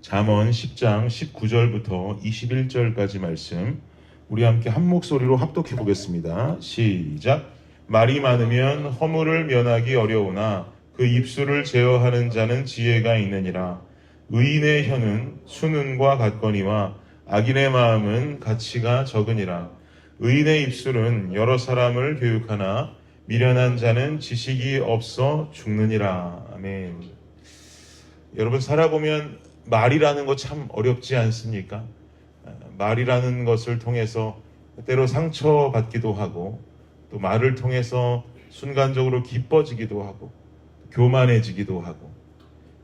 잠언 10장 19절부터 21절까지 말씀 우리 함께 한 목소리로 합독해 보겠습니다. 시작. 말이 많으면 허물을 면하기 어려우나 그 입술을 제어하는 자는 지혜가 있느니라. 의인의 혀는 수는과 같거니와 악인의 마음은 가치가 적으니라. 의인의 입술은 여러 사람을 교육하나 미련한 자는 지식이 없어 죽느니라. 아멘. 여러분, 살아보면 말이라는 거 참 어렵지 않습니까? 말이라는 것을 통해서 때로 상처받기도 하고, 또 말을 통해서 순간적으로 기뻐지기도 하고 교만해지기도 하고,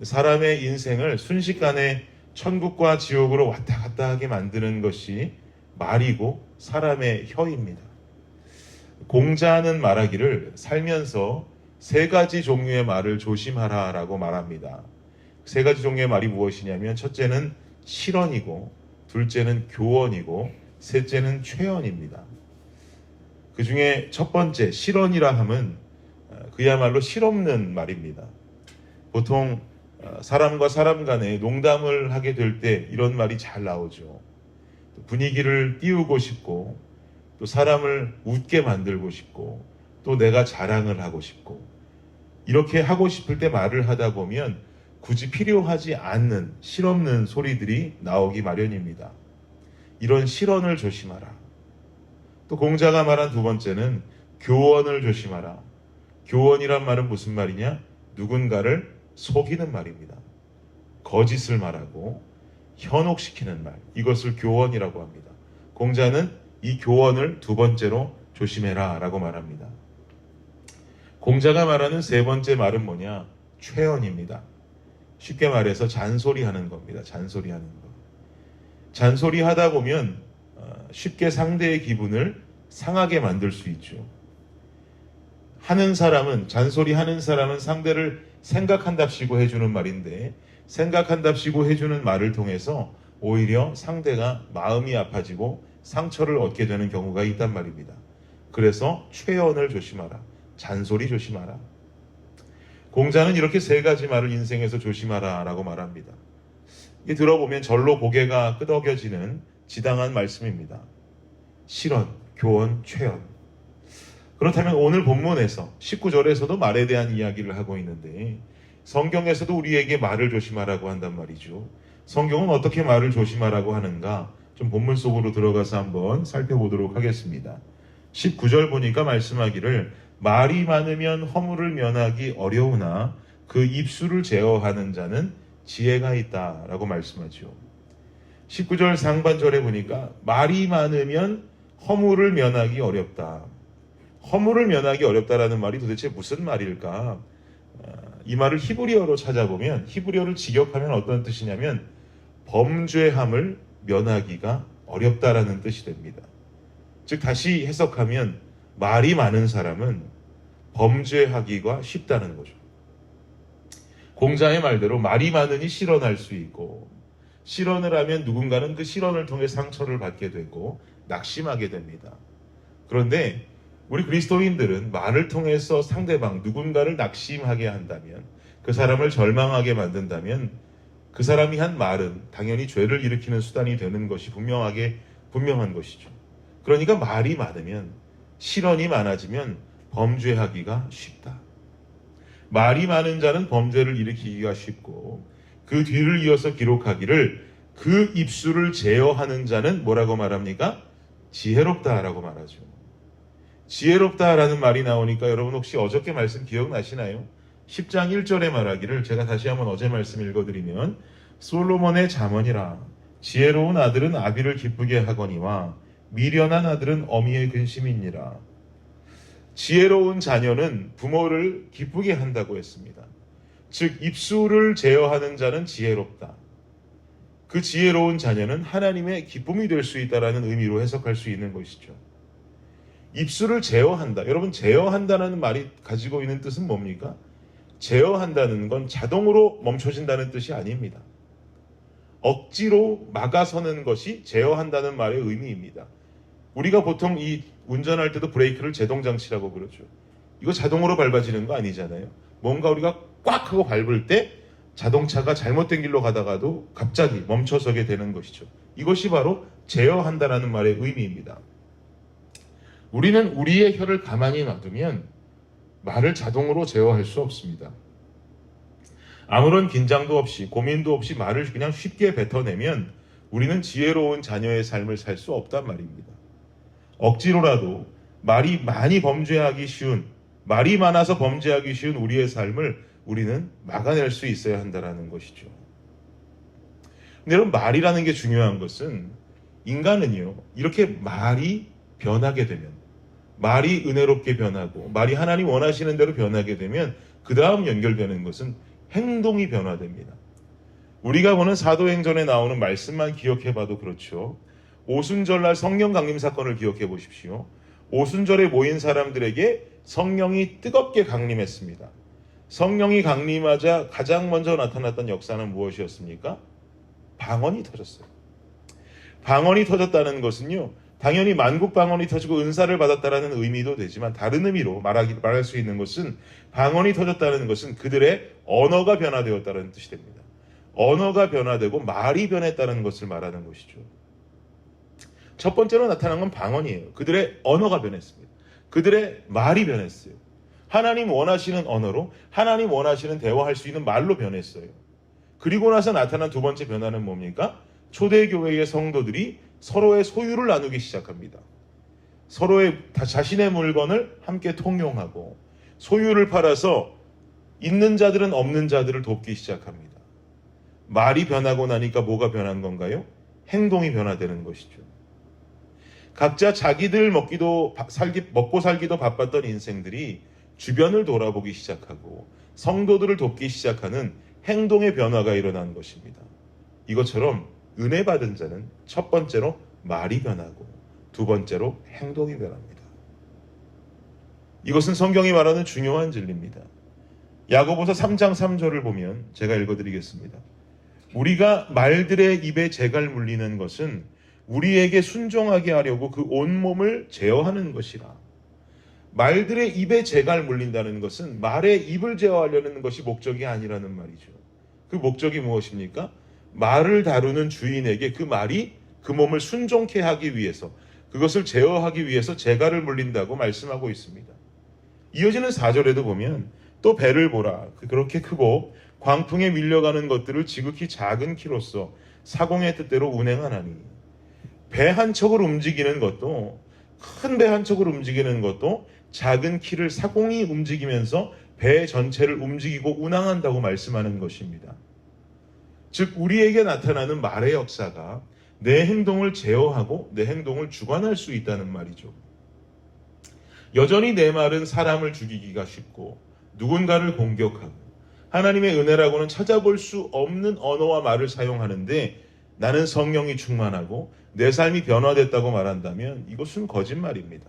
사람의 인생을 순식간에 천국과 지옥으로 왔다 갔다 하게 만드는 것이 말이고 사람의 혀입니다. 공자는 말하기를 살면서 세 가지 종류의 말을 조심하라 라고 말합니다. 세 가지 종류의 말이 무엇이냐면, 첫째는 실언이고, 둘째는 교언이고, 셋째는 최언입니다. 그 중에 첫 번째 실언이라 함은 그야말로 실없는 말입니다. 보통 사람과 사람 간에 농담을 하게 될 때 이런 말이 잘 나오죠. 분위기를 띄우고 싶고, 또 사람을 웃게 만들고 싶고, 또 내가 자랑을 하고 싶고, 이렇게 하고 싶을 때 말을 하다 보면 굳이 필요하지 않는 실없는 소리들이 나오기 마련입니다. 이런 실언을 조심하라. 또 공자가 말한 두 번째는 교언을 조심하라. 교언이란 말은 무슨 말이냐? 누군가를 속이는 말입니다. 거짓을 말하고 현혹시키는 말, 이것을 교언이라고 합니다. 공자는 이 교언을 두 번째로 조심해라 라고 말합니다. 공자가 말하는 세 번째 말은 뭐냐? 최언입니다. 쉽게 말해서 잔소리하는 겁니다. 잔소리하는 거. 잔소리하다 보면 쉽게 상대의 기분을 상하게 만들 수 있죠. 잔소리하는 사람은 상대를 생각한답시고 해주는 말인데, 생각한답시고 해주는 말을 통해서 오히려 상대가 마음이 아파지고 상처를 얻게 되는 경우가 있단 말입니다. 그래서 최언을 조심하라. 잔소리 조심하라. 공자는 이렇게 세 가지 말을 인생에서 조심하라 라고 말합니다. 이게 들어보면 절로 고개가 끄덕여지는 지당한 말씀입니다. 실언, 교언, 최언. 그렇다면 오늘 본문에서 19절에서도 말에 대한 이야기를 하고 있는데, 성경에서도 우리에게 말을 조심하라고 한단 말이죠. 성경은 어떻게 말을 조심하라고 하는가? 좀 본문 속으로 들어가서 한번 살펴보도록 하겠습니다. 19절 보니까 말씀하기를 말이 많으면 허물을 면하기 어려우나 그 입술을 제어하는 자는 지혜가 있다라고 말씀하죠. 19절 상반절에 보니까 말이 많으면 허물을 면하기 어렵다. 허물을 면하기 어렵다라는 말이 도대체 무슨 말일까? 이 말을 히브리어로 찾아보면, 히브리어를 직역하면 어떤 뜻이냐면 범죄함을 면하기가 어렵다라는 뜻이 됩니다. 즉 다시 해석하면 말이 많은 사람은 범죄하기가 쉽다는 거죠. 공자의 말대로 말이 많으니 실언할 수 있고, 실언을 하면 누군가는 그 실언을 통해 상처를 받게 되고 낙심하게 됩니다. 그런데 우리 그리스도인들은 말을 통해서 상대방 누군가를 낙심하게 한다면, 그 사람을 절망하게 만든다면 그 사람이 한 말은 당연히 죄를 일으키는 수단이 되는 것이 분명한 것이죠. 그러니까 말이 많으면, 실언이 많아지면 범죄하기가 쉽다. 말이 많은 자는 범죄를 일으키기가 쉽고, 그 뒤를 이어서 기록하기를 그 입술을 제어하는 자는 뭐라고 말합니까? 지혜롭다라고 말하죠. 지혜롭다라는 말이 나오니까 여러분 혹시 어저께 말씀 기억나시나요? 10장 1절에 말하기를, 제가 다시 한번 어제 말씀 읽어드리면, 솔로몬의 잠언이라 지혜로운 아들은 아비를 기쁘게 하거니와 미련한 아들은 어미의 근심이니라. 지혜로운 자녀는 부모를 기쁘게 한다고 했습니다. 즉 입술을 제어하는 자는 지혜롭다. 그 지혜로운 자녀는 하나님의 기쁨이 될 수 있다라는 의미로 해석할 수 있는 것이죠. 입술을 제어한다. 여러분, 제어한다는 말이 가지고 있는 뜻은 뭡니까? 제어한다는 건 자동으로 멈춰진다는 뜻이 아닙니다. 억지로 막아서는 것이 제어한다는 말의 의미입니다. 우리가 보통 이 운전할 때도 브레이크를 제동장치라고 그러죠. 이거 자동으로 밟아지는 거 아니잖아요. 뭔가 우리가 꽉 하고 밟을 때 자동차가 잘못된 길로 가다가도 갑자기 멈춰서게 되는 것이죠. 이것이 바로 제어한다라는 말의 의미입니다. 우리는 우리의 혀를 가만히 놔두면 말을 자동으로 제어할 수 없습니다. 아무런 긴장도 없이 고민도 없이 말을 그냥 쉽게 뱉어내면 우리는 지혜로운 자녀의 삶을 살 수 없단 말입니다. 억지로라도 말이 많이 범죄하기 쉬운, 말이 많아서 범죄하기 쉬운 우리의 삶을 우리는 막아낼 수 있어야 한다는 것이죠. 근데 여러분, 말이라는 게 중요한 것은 인간은요, 이렇게 말이 변하게 되면, 말이 은혜롭게 변하고 말이 하나님 원하시는 대로 변하게 되면 그 다음 연결되는 것은 행동이 변화됩니다. 우리가 보는 사도행전에 나오는 말씀만 기억해봐도 그렇죠. 오순절날 성령 강림 사건을 기억해 보십시오. 오순절에 모인 사람들에게 성령이 뜨겁게 강림했습니다. 성령이 강림하자 가장 먼저 나타났던 역사는 무엇이었습니까? 방언이 터졌어요. 방언이 터졌다는 것은요, 당연히 만국 방언이 터지고 은사를 받았다라는 의미도 되지만 다른 의미로 말할 수 있는 것은, 방언이 터졌다는 것은 그들의 언어가 변화되었다는 뜻이 됩니다. 언어가 변화되고 말이 변했다는 것을 말하는 것이죠. 첫 번째로 나타난 건 방언이에요. 그들의 언어가 변했습니다. 그들의 말이 변했어요. 하나님 원하시는 언어로, 하나님 원하시는 대화할 수 있는 말로 변했어요. 그리고 나서 나타난 두 번째 변화는 뭡니까? 초대교회의 성도들이 서로의 소유를 나누기 시작합니다. 서로의 자신의 물건을 함께 통용하고 소유를 팔아서 있는 자들은 없는 자들을 돕기 시작합니다. 말이 변하고 나니까 뭐가 변한 건가요? 행동이 변화되는 것이죠. 각자 자기들 먹고 살기도 바빴던 인생들이 주변을 돌아보기 시작하고 성도들을 돕기 시작하는 행동의 변화가 일어난 것입니다. 이것처럼 은혜 받은 자는 첫 번째로 말이 변하고 두 번째로 행동이 변합니다. 이것은 성경이 말하는 중요한 진리입니다. 야고보서 3장 3절을 보면 제가 읽어드리겠습니다. 우리가 말들의 입에 재갈 물리는 것은 우리에게 순종하게 하려고 그 온몸을 제어하는 것이라. 말들의 입에 재갈 물린다는 것은 말의 입을 제어하려는 것이 목적이 아니라는 말이죠. 그 목적이 무엇입니까? 말을 다루는 주인에게 그 말이 그 몸을 순종케 하기 위해서, 그것을 제어하기 위해서 재갈을 물린다고 말씀하고 있습니다. 이어지는 4절에도 보면 또 배를 보라. 그렇게 크고 광풍에 밀려가는 것들을 지극히 작은 키로서 사공의 뜻대로 운행하나니. 배 한 척을 움직이는 것도, 큰 배 한 척을 움직이는 것도 작은 키를 사공이 움직이면서 배 전체를 움직이고 운항한다고 말씀하는 것입니다. 즉 우리에게 나타나는 말의 역사가 내 행동을 제어하고 내 행동을 주관할 수 있다는 말이죠. 여전히 내 말은 사람을 죽이기가 쉽고 누군가를 공격하고 하나님의 은혜라고는 찾아볼 수 없는 언어와 말을 사용하는데 나는 성령이 충만하고 내 삶이 변화됐다고 말한다면 이것은 거짓말입니다.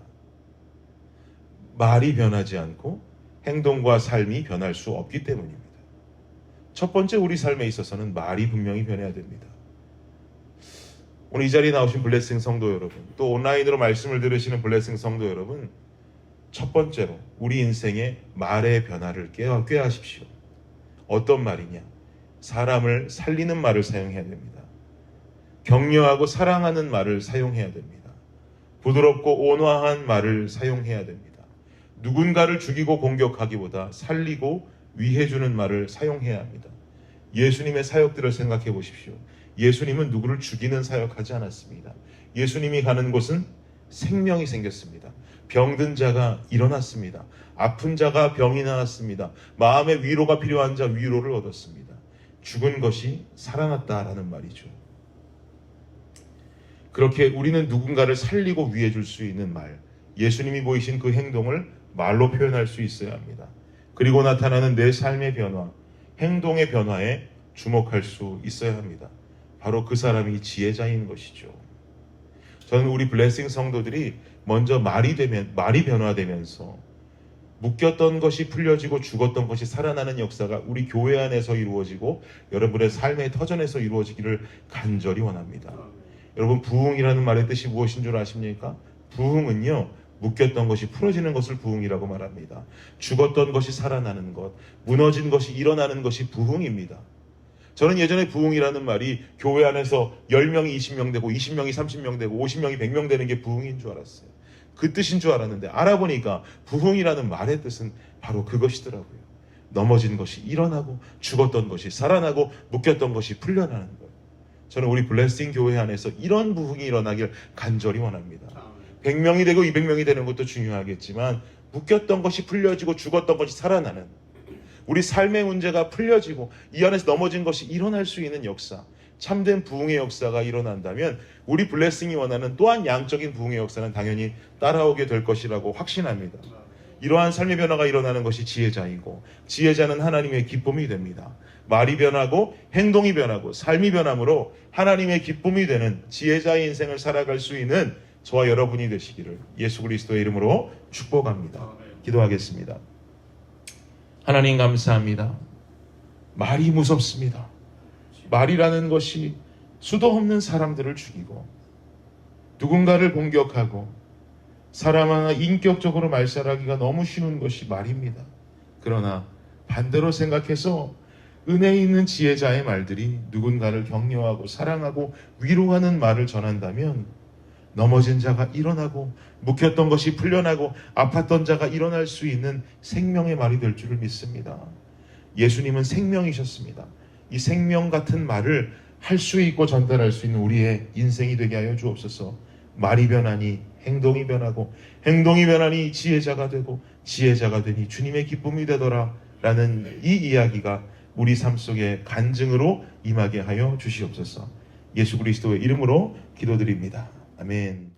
말이 변하지 않고 행동과 삶이 변할 수 없기 때문입니다. 첫 번째, 우리 삶에 있어서는 말이 분명히 변해야 됩니다. 오늘 이 자리에 나오신 블레싱 성도 여러분, 또 온라인으로 말씀을 들으시는 블레싱 성도 여러분, 첫 번째로 우리 인생의 말의 변화를 꾀하십시오. 어떤 말이냐? 사람을 살리는 말을 사용해야 됩니다. 격려하고 사랑하는 말을 사용해야 됩니다. 부드럽고 온화한 말을 사용해야 됩니다. 누군가를 죽이고 공격하기보다 살리고 위해주는 말을 사용해야 합니다. 예수님의 사역들을 생각해 보십시오. 예수님은 누구를 죽이는 사역하지 않았습니다. 예수님이 가는 곳은 생명이 생겼습니다. 병든 자가 일어났습니다. 아픈 자가 병이 나았습니다. 마음의 위로가 필요한 자 위로를 얻었습니다. 죽은 것이 살아났다라는 말이죠. 그렇게 우리는 누군가를 살리고 위해줄 수 있는 말, 예수님이 보이신 그 행동을 말로 표현할 수 있어야 합니다. 그리고 나타나는 내 삶의 변화, 행동의 변화에 주목할 수 있어야 합니다. 바로 그 사람이 지혜자인 것이죠. 저는 우리 블레싱 성도들이 먼저 말이 변화되면서 묶였던 것이 풀려지고 죽었던 것이 살아나는 역사가 우리 교회 안에서 이루어지고 여러분의 삶의 터전에서 이루어지기를 간절히 원합니다. 여러분, 부흥이라는 말의 뜻이 무엇인 줄 아십니까? 부흥은요, 묶였던 것이 풀어지는 것을 부흥이라고 말합니다. 죽었던 것이 살아나는 것, 무너진 것이 일어나는 것이 부흥입니다. 저는 예전에 부흥이라는 말이 교회 안에서 10명이 20명 되고 20명이 30명 되고 50명이 100명 되는 게 부흥인 줄 알았어요. 그 뜻인 줄 알았는데 알아보니까 부흥이라는 말의 뜻은 바로 그것이더라고요. 넘어진 것이 일어나고 죽었던 것이 살아나고 묶였던 것이 풀려나는 거예요. 저는 우리 블레싱 교회 안에서 이런 부흥이 일어나길 간절히 원합니다. 100명이 되고 200명이 되는 것도 중요하겠지만 묶였던 것이 풀려지고 죽었던 것이 살아나는, 우리 삶의 문제가 풀려지고 이 안에서 넘어진 것이 일어날 수 있는 역사, 참된 부흥의 역사가 일어난다면 우리 블레싱이 원하는 또한 양적인 부흥의 역사는 당연히 따라오게 될 것이라고 확신합니다. 이러한 삶의 변화가 일어나는 것이 지혜자이고, 지혜자는 하나님의 기쁨이 됩니다. 말이 변하고 행동이 변하고 삶이 변함으로 하나님의 기쁨이 되는 지혜자의 인생을 살아갈 수 있는 저와 여러분이 되시기를 예수 그리스도의 이름으로 축복합니다. 기도하겠습니다. 하나님 감사합니다. 말이 무섭습니다. 말이라는 것이 수도 없는 사람들을 죽이고 누군가를 공격하고 사람 하나 인격적으로 말살하기가 너무 쉬운 것이 말입니다. 그러나 반대로 생각해서 은혜 있는 지혜자의 말들이 누군가를 격려하고 사랑하고 위로하는 말을 전한다면 넘어진 자가 일어나고 묶였던 것이 풀려나고 아팠던 자가 일어날 수 있는 생명의 말이 될 줄을 믿습니다. 예수님은 생명이셨습니다. 이 생명 같은 말을 할 수 있고 전달할 수 있는 우리의 인생이 되게 하여 주옵소서. 말이 변하니 행동이 변하고 행동이 변하니 지혜자가 되고 지혜자가 되니 주님의 기쁨이 되더라 라는 이 이야기가 우리 삶 속에 간증으로 임하게 하여 주시옵소서. 예수 그리스도의 이름으로 기도드립니다. 아멘.